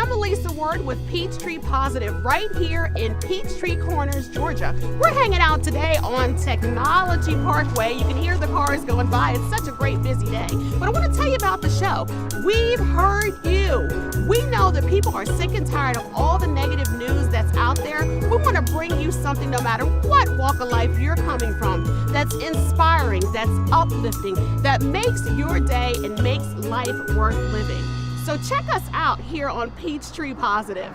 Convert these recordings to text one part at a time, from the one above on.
I'm Elisa Ward with Peachtree Positive right here in Peachtree Corners, Georgia. We're hanging out today on Technology Parkway. You can hear the cars going by. It's such a great busy day. But I want to tell you about the show. We've heard you. We know that people are sick and tired of all the negative news that's out there. We want to bring you something no matter what walk of life you're coming from that's inspiring, that's uplifting, that makes your day and makes life worth living. So check us out here on Peachtree Positive.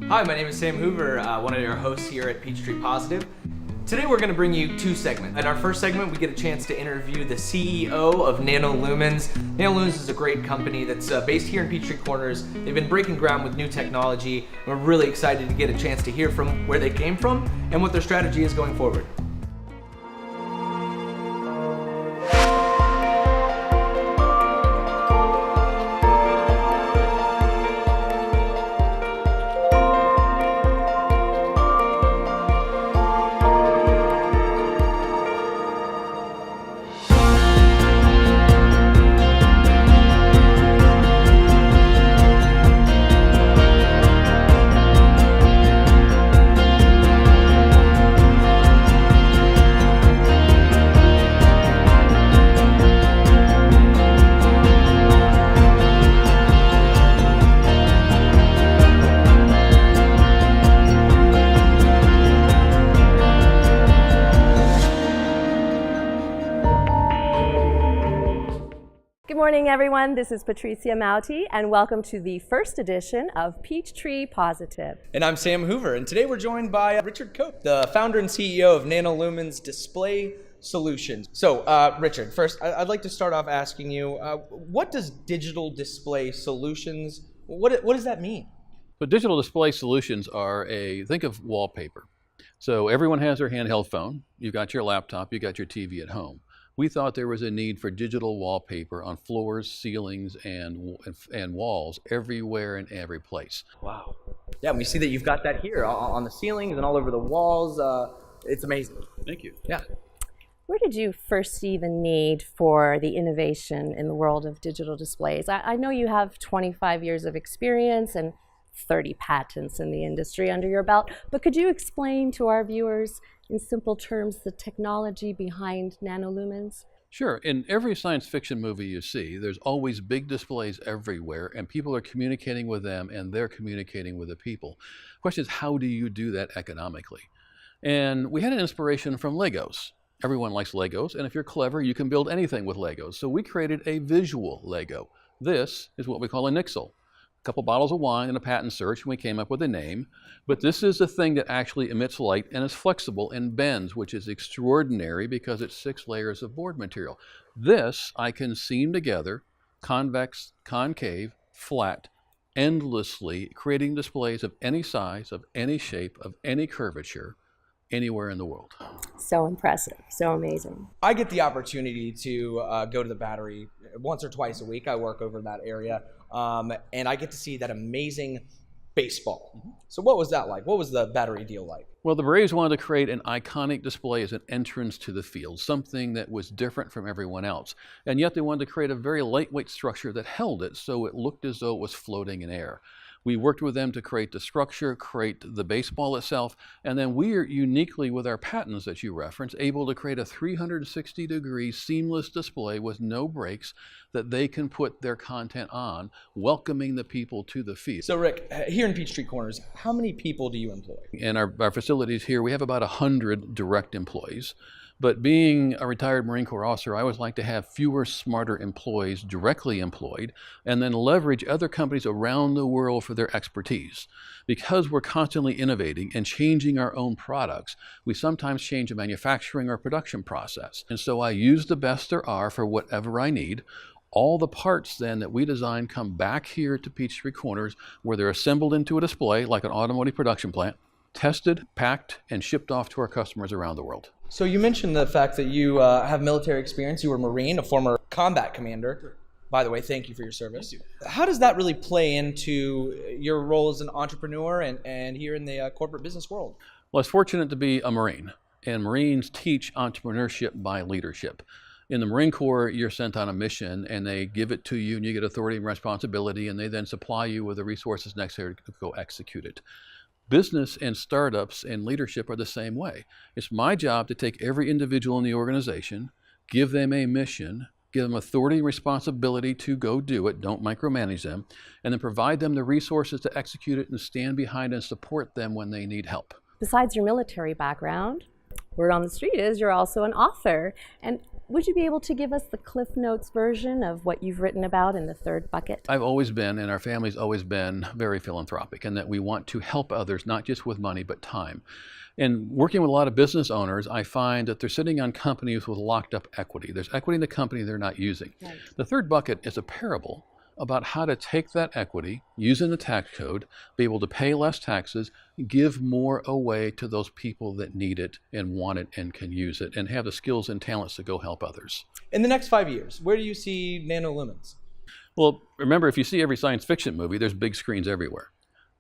Hi, my name is Sam Hoover, one of your hosts here at Peachtree Positive. Today we're going to bring you two segments. In our first segment, we get a chance to interview the CEO of Nano Lumens. Nano Lumens is a great company that's based here in Peachtree Corners. They've been breaking ground with new technology. We're really excited to get a chance to hear from where they came from and what their strategy is going forward. Good morning, everyone. This is Patrizia, and welcome to the first edition of Peachtree Positive. And I'm Sam Hoover, and today we're joined by Richard Cope, the founder and CEO of Nano Lumens Display Solutions. So, Richard, first, I'd like to start off asking you, what does digital display solutions, what does that mean? So digital display solutions are think of wallpaper. So everyone has their handheld phone, you've got your laptop, you've got your TV at home. We thought there was a need for digital wallpaper on floors, ceilings, and walls everywhere in every place. Wow. Yeah, we see that you've got that here on the ceilings and all over the walls. It's amazing. Thank you. Yeah. Where did you first see the need for the innovation in the world of digital displays? I know you have 25 years of experience and 30 patents in the industry under your belt, but could you explain to our viewers in simple terms the technology behind Nano Lumens? Sure. In every science fiction movie you see, there's always big displays everywhere, and people are communicating with them, and they're communicating with the people. The question is, how do you do that economically? And we had an inspiration from Legos. Everyone likes Legos, and if you're clever, you can build anything with Legos. So we created a visual Lego. This is what we call a nixle. A couple bottles of wine and a patent search, and we came up with a name. But this is the thing that actually emits light and is flexible and bends, which is extraordinary because it's 6 layers of board material. This I can seam together, convex, concave, flat, endlessly, creating displays of any size, of any shape, of any curvature, anywhere in the world. So impressive, so amazing. I get the opportunity to go to the Battery once or twice a week. I work over in that area, and I get to see that amazing baseball. So what was that like? What was the Battery deal like? Well, the Braves wanted to create an iconic display as an entrance to the field, something that was different from everyone else. And yet they wanted to create a very lightweight structure that held it so it looked as though it was floating in air. We worked with them to create the structure, create the baseball itself, and then we are uniquely, with our patents that you reference, able to create a 360-degree seamless display with no breaks that they can put their content on, welcoming the people to the field. So Rick, here in Peachtree Corners, how many people do you employ? In our facilities here, we have about 100 direct employees. But being a retired Marine Corps officer, I always like to have fewer, smarter employees directly employed and then leverage other companies around the world for their expertise. Because we're constantly innovating and changing our own products, we sometimes change a manufacturing or production process. And so I use the best there are for whatever I need. All the parts then that we design come back here to Peachtree Corners where they're assembled into a display like an automotive production plant, tested, packed, and shipped off to our customers around the world. So you mentioned the fact that you have military experience. You were a Marine, a former combat commander. By the way, thank you for your service. How does that really play into your role as an entrepreneur and here in the corporate business world? Well, I was fortunate to be a Marine, and Marines teach entrepreneurship by leadership. In the Marine Corps, you're sent on a mission, and they give it to you, and you get authority and responsibility, and they then supply you with the resources necessary to go execute it. Business and startups and leadership are the same way. It's my job to take every individual in the organization, give them a mission, give them authority and responsibility to go do it, don't micromanage them, and then provide them the resources to execute it and stand behind and support them when they need help. Besides your military background, word on the street is you're also an author. And would you be able to give us the Cliff Notes version of what you've written about in the third bucket? I've always been, and our family's always been, very philanthropic, and that we want to help others, not just with money, but time. And working with a lot of business owners, I find that they're sitting on companies with locked up equity. There's equity in the company they're not using. Right. The third bucket is a parable about how to take that equity, using the tax code, be able to pay less taxes, give more away to those people that need it and want it and can use it, and have the skills and talents to go help others. In the next 5 years, where do you see Nano Lumens? Well, remember, if you see every science fiction movie, there's big screens everywhere.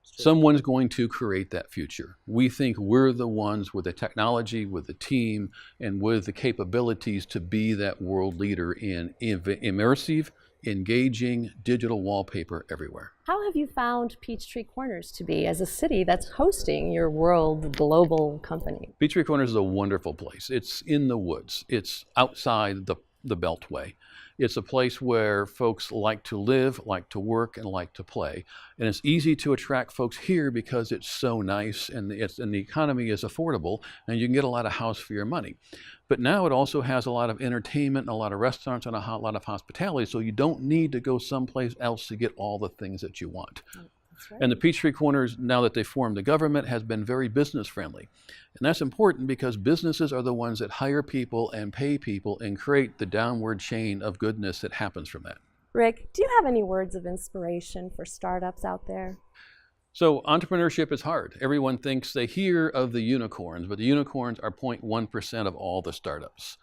Someone's going to create that future. We think we're the ones with the technology, with the team, and with the capabilities to be that world leader in immersive, engaging digital wallpaper everywhere. How have you found Peachtree Corners to be as a city that's hosting your world global company? Peachtree Corners is a wonderful place. It's in the woods. It's outside the Beltway. It's a place where folks like to live, like to work, and like to play. And it's easy to attract folks here because it's so nice and the economy is affordable and you can get a lot of house for your money. But now it also has a lot of entertainment and a lot of restaurants and a lot of hospitality, so you don't need to go someplace else to get all the things that you want. Right. And the Peachtree Corners, now that they formed the government, has been very business friendly. And that's important because businesses are the ones that hire people and pay people and create the downward chain of goodness that happens from that. Rick, do you have any words of inspiration for startups out there? So entrepreneurship is hard. Everyone thinks they hear of the unicorns, but the unicorns are 0.1% of all the startups.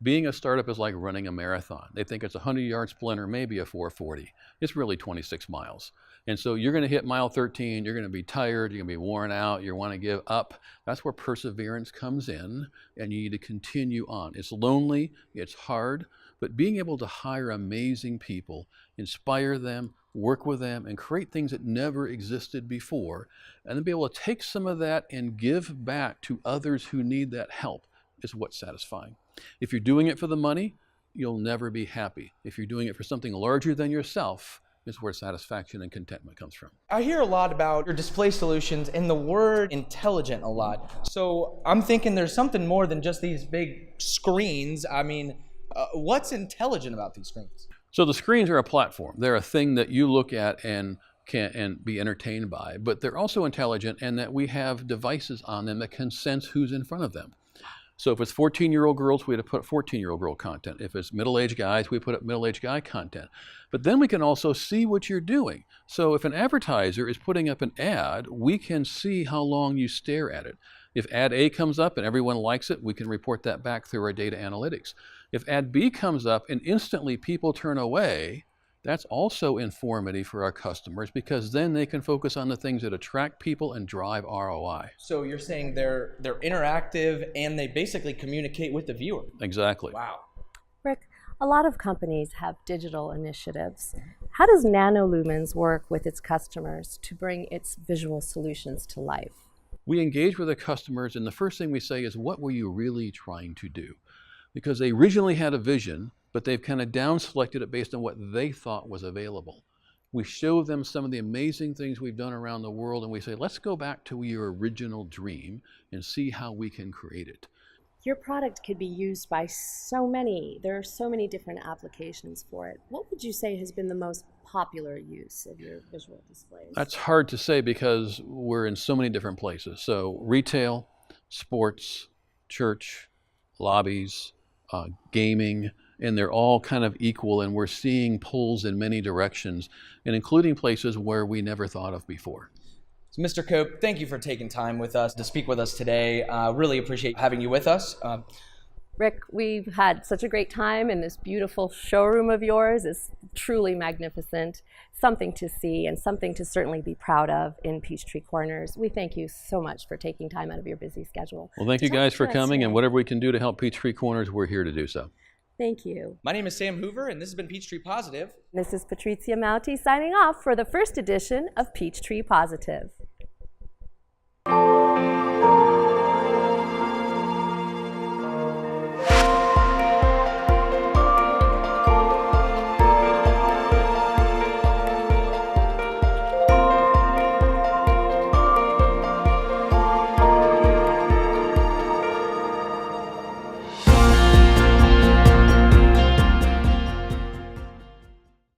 Being a startup is like running a marathon. They think it's a 100-yard sprint or maybe a 440. It's really 26 miles. And so you're going to hit mile 13, you're going to be tired, you're going to be worn out, you want to give up. That's where perseverance comes in, and you need to continue on. It's lonely, it's hard, but being able to hire amazing people, inspire them, work with them, and create things that never existed before, and then be able to take some of that and give back to others who need that help is what's satisfying. If you're doing it for the money, you'll never be happy. If you're doing it for something larger than yourself, is where satisfaction and contentment comes from. I hear a lot about your display solutions and the word intelligent a lot. So I'm thinking there's something more than just these big screens. I mean, what's intelligent about these screens? So the screens are a platform. They're a thing that you look at and can be entertained by, but they're also intelligent in that we have devices on them that can sense who's in front of them. So if it's 14-year-old girls, we have to put 14-year-old girl content. If it's middle-aged guys, we put up middle-aged guy content. But then we can also see what you're doing. So if an advertiser is putting up an ad, we can see how long you stare at it. If ad A comes up and everyone likes it, we can report that back through our data analytics. If ad B comes up and instantly people turn away, that's also informative for our customers because then they can focus on the things that attract people and drive ROI. So you're saying they're interactive and they basically communicate with the viewer. Exactly. Wow. Rick, a lot of companies have digital initiatives. How does Nano Lumens work with its customers to bring its visual solutions to life? We engage with the customers, and the first thing we say is, what were you really trying to do? Because they originally had a vision, but they've kind of down selected it based on what they thought was available. We show them some of the amazing things we've done around the world, and we say, let's go back to your original dream and see how we can create it. Your product could be used by there are so many different applications for it. What would you say has been the most popular use of your visual displays? That's hard to say because we're in so many different places. So retail, sports, church, lobbies, gaming, and they're all kind of equal, and we're seeing pulls in many directions, and including places where we never thought of before. So Mr. Cope, thank you for taking time with us to speak with us today. Really appreciate having you with us. Rick, we've had such a great time in this beautiful showroom of yours. It's truly magnificent, something to see and something to certainly be proud of in Peachtree Corners. We thank you so much for taking time out of your busy schedule. Well, thank you guys for coming, and whatever we can do to help Peachtree Corners, we're here to do so. Thank you. My name is Sam Hoover, and this has been Peachtree Positive. This is Patrizia signing off for the first edition of Peachtree Positive.